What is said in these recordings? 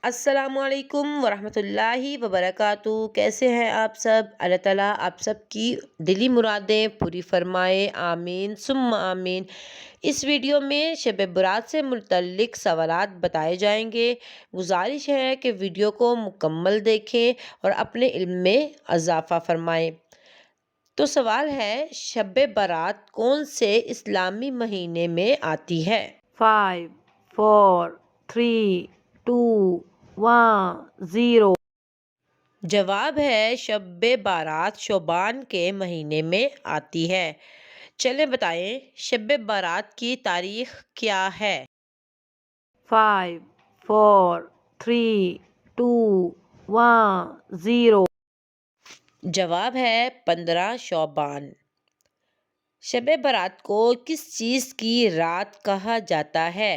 السلام علیکم ورحمۃ اللہ وبرکاتہ۔ کیسے ہیں آپ سب؟ اللہ تعالیٰ آپ سب کی دلی مرادیں پوری فرمائے، آمین ثم آمین۔ اس ویڈیو میں شب برات سے متعلق سوالات بتائے جائیں گے۔ گزارش ہے کہ ویڈیو کو مکمل دیکھیں اور اپنے علم میں اضافہ فرمائیں۔ تو سوال ہے، شب برات کون سے اسلامی مہینے میں آتی ہے؟ 5 4 3 2 1 0۔ جواب ہے شب بارات شعبان کے مہینے میں آتی ہے۔ چلیں بتائیں شب بارات کی تاریخ کیا ہے؟ 5 4 3 2 1 0۔ جواب ہے 15 شعبان۔ شب برات کو کس چیز کی رات کہا جاتا ہے؟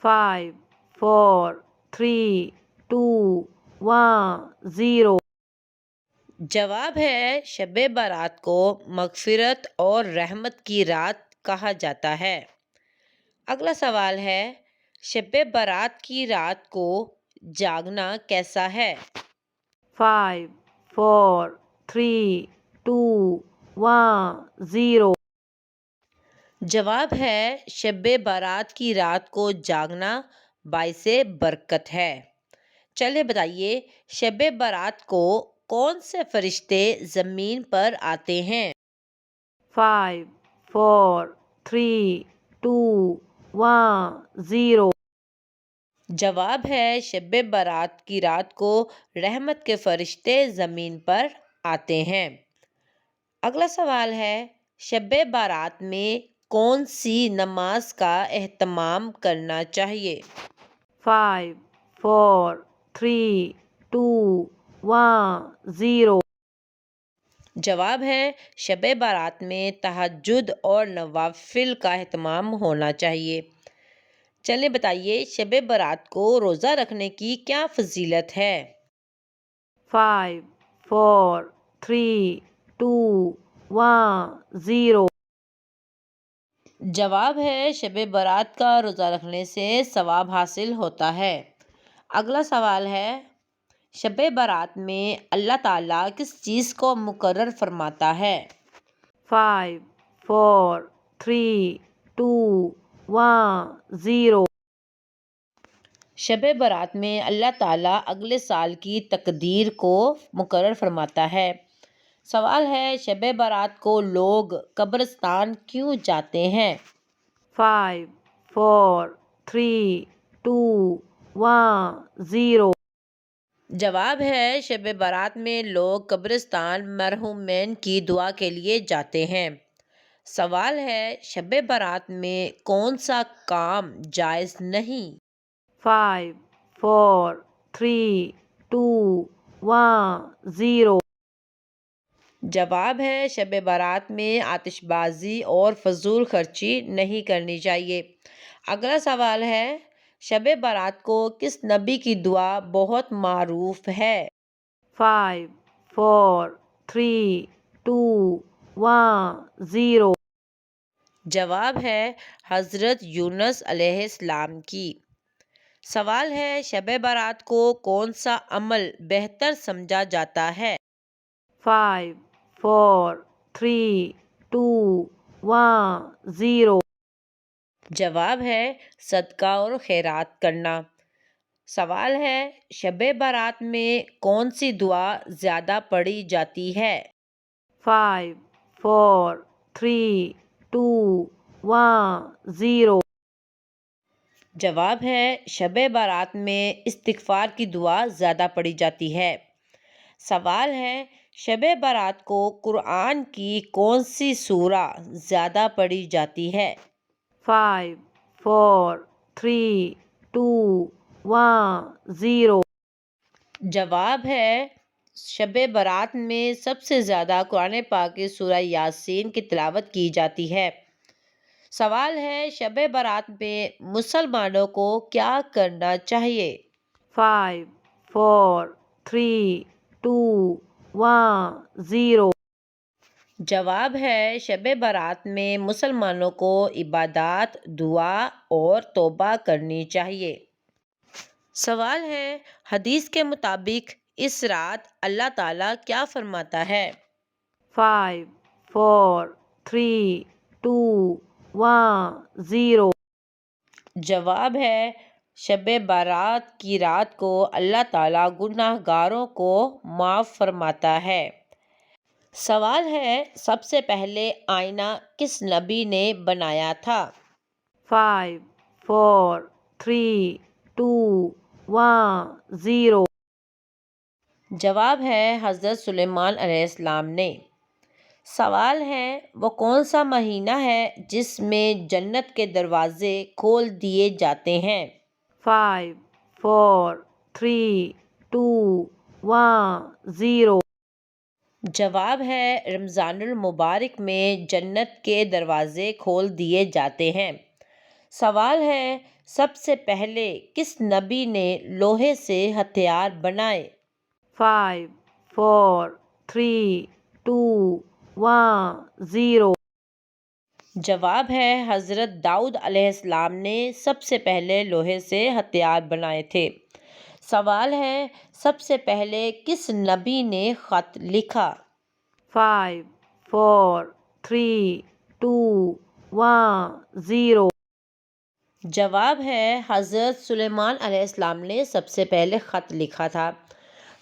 5 4 3 2 1 0۔ جواب ہے شب برات کو مغفرت اور رحمت کی رات کہا جاتا ہے۔ اگلا سوال ہے، شب برات کی رات کو جاگنا کیسا ہے؟ 5 4 3 2 1 0۔ جواب ہے شب برات کی رات کو جاگنا باعث برکت ہے۔ چلے بتائیے شب برات کو کون سے فرشتے زمین پر آتے ہیں؟ 5 4 3 2 1 0۔ جواب ہے شب برات کی رات کو رحمت کے فرشتے زمین پر آتے ہیں۔ اگلا سوال ہے، شب برات میں کون سی نماز کا اہتمام کرنا چاہیے؟ 5 4 3 2 1 0۔ جواب ہے شب برات میں تہجد اور نوافل کا اہتمام ہونا چاہیے۔ چلیں بتائیے شب برات کو روزہ رکھنے کی کیا فضیلت ہے؟ 5 4 3 2 1 0۔ جواب ہے شب برات کا روزہ رکھنے سے ثواب حاصل ہوتا ہے۔ اگلا سوال ہے، شب برات میں اللہ تعالیٰ کس چیز کو مقرر فرماتا ہے؟ 5 4 3 2 1 0۔ شب برات میں اللہ تعالیٰ اگلے سال کی تقدیر کو مقرر فرماتا ہے۔ سوال ہے، شب برات کو لوگ قبرستان کیوں جاتے ہیں؟ 5 4 3 2 1 0۔ جواب ہے شب برات میں لوگ قبرستان مرحومین کی دعا کے لیے جاتے ہیں۔ سوال ہے، شب برات میں کون سا کام جائز نہیں؟ 5 4 3 2 1 0۔ جواب ہے شب برات میں آتش بازی اور فضول خرچی نہیں کرنی چاہیے۔ اگلا سوال ہے، شب برات کو کس نبی کی دعا بہت معروف ہے؟ 5 4 3 2 1 0۔ جواب ہے حضرت یونس علیہ السلام کی۔ سوال ہے، شب برات کو کون سا عمل بہتر سمجھا جاتا ہے؟ 5 4 3 2 1 0۔ جواب ہے صدقہ اور خیرات کرنا۔ سوال ہے، شب برات میں کون سی دعا زیادہ پڑھی جاتی ہے؟ 5 4 3 2 1 0۔ جواب ہے شب برات میں استغفار کی دعا زیادہ پڑھی جاتی ہے۔ سوال ہے، شب برات کو قرآن کی کون سی سورہ زیادہ پڑھی جاتی ہے؟ 5 4 3 2 1 0۔ جواب ہے شب برات میں سب سے زیادہ قرآن پاک کی سورہ یاسین کی تلاوت کی جاتی ہے۔ سوال ہے، شب برات میں مسلمانوں کو کیا کرنا چاہیے؟ 5 4 3 2 1 0۔ جواب ہے شب برات میں مسلمانوں کو عبادات، دعا اور توبہ کرنی چاہیے۔ سوال ہے، حدیث کے مطابق اس رات اللہ تعالیٰ کیا فرماتا ہے؟ 5 4 3 2 1 0 جواب ہے، شب بارات کی رات کو اللہ تعالیٰ گناہ گاروں کو معاف فرماتا ہے۔ سوال ہے، سب سے پہلے آئینہ کس نبی نے بنایا تھا؟ 5 4 3 2 1 0 جواب ہے، حضرت سلیمان علیہ السلام نے۔ سوال ہے، وہ کون سا مہینہ ہے جس میں جنت کے دروازے کھول دیے جاتے ہیں؟ 5 4 3 2 1 0 جواب ہے، رمضان المبارک میں جنت کے دروازے کھول دیے جاتے ہیں۔ سوال ہے، سب سے پہلے کس نبی نے لوہے سے ہتھیار بنائے؟ 5 4 3 2 1 0 جواب ہے، حضرت داؤد علیہ السلام نے سب سے پہلے لوہے سے ہتھیار بنائے تھے۔ سوال ہے، سب سے پہلے کس نبی نے خط لکھا؟ 5 4 3 2 1 0 جواب ہے، حضرت سلیمان علیہ السلام نے سب سے پہلے خط لکھا تھا۔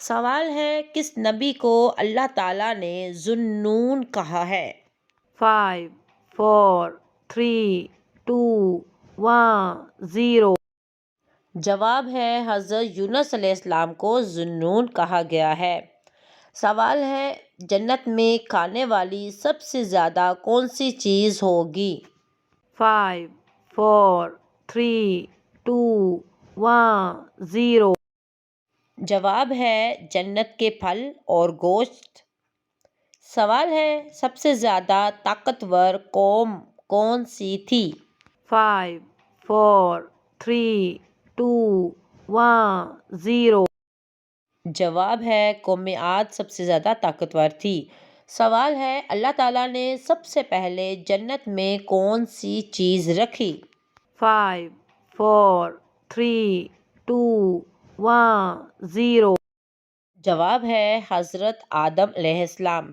سوال ہے، کس نبی کو اللہ تعالیٰ نے ذو النون کہا ہے؟ 5 4 3 2 1 0 جواب ہے، حضرت یونس علیہ السلام کو ذو النون کہا گیا ہے۔ سوال ہے، جنت میں کھانے والی سب سے زیادہ کون سی چیز ہوگی؟ 5 4 3 2 1 0 جواب ہے، جنت کے پھل اور گوشت۔ سوال ہے، سب سے زیادہ طاقتور قوم کون سی تھی؟ 5 4 3 2 1 0 جواب ہے، قوم عاد سب سے زیادہ طاقتور تھی۔ سوال ہے، اللہ تعالیٰ نے سب سے پہلے جنت میں کون سی چیز رکھی؟ 5 4 3 2 1 0 جواب ہے، حضرت آدم علیہ السلام۔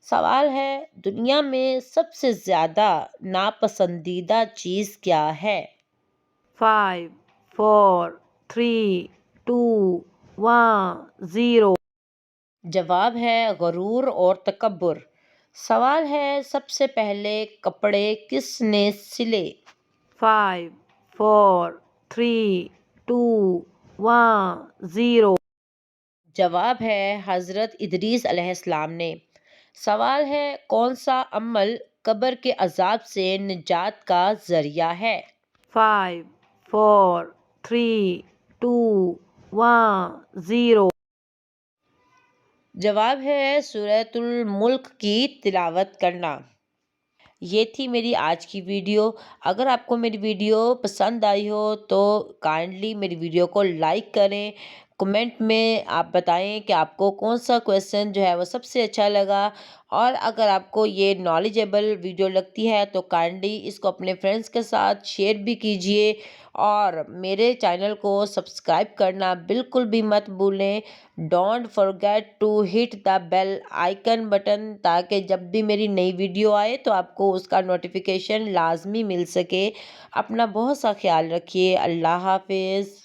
سوال ہے، دنیا میں سب سے زیادہ ناپسندیدہ چیز کیا ہے؟ 5 4 3 2 1 0 جواب ہے، غرور اور تکبر۔ سوال ہے، سب سے پہلے کپڑے کس نے سلے؟ 5 4 3 2 1 0 جواب ہے، حضرت ادریس علیہ السلام نے۔ سوال ہے، کون سا عمل قبر کے عذاب سے نجات کا ذریعہ ہے؟ 5 4 3 2 1 0 جواب ہے، سورۃ الملک کی تلاوت کرنا۔ یہ تھی میری آج کی ویڈیو۔ اگر آپ کو میری ویڈیو پسند آئی ہو تو کائنڈلی میری ویڈیو کو لائک کریں۔ کمنٹ میں آپ بتائیں کہ آپ کو کون سا کویسچن جو ہے وہ سب سے اچھا لگا، اور اگر آپ کو یہ نالجیبل ویڈیو لگتی ہے تو کائنڈلی اس کو اپنے فرینڈس کے ساتھ شیئر بھی کیجئے، اور میرے چینل کو سبسکرائب کرنا بالکل بھی مت بھولیں۔ Don't forget to hit the bell icon button, تاکہ جب بھی میری نئی ویڈیو آئے تو آپ کو اس کا نوٹیفیکیشن لازمی مل سکے۔ اپنا بہت سا خیال رکھیے۔ اللہ حافظ۔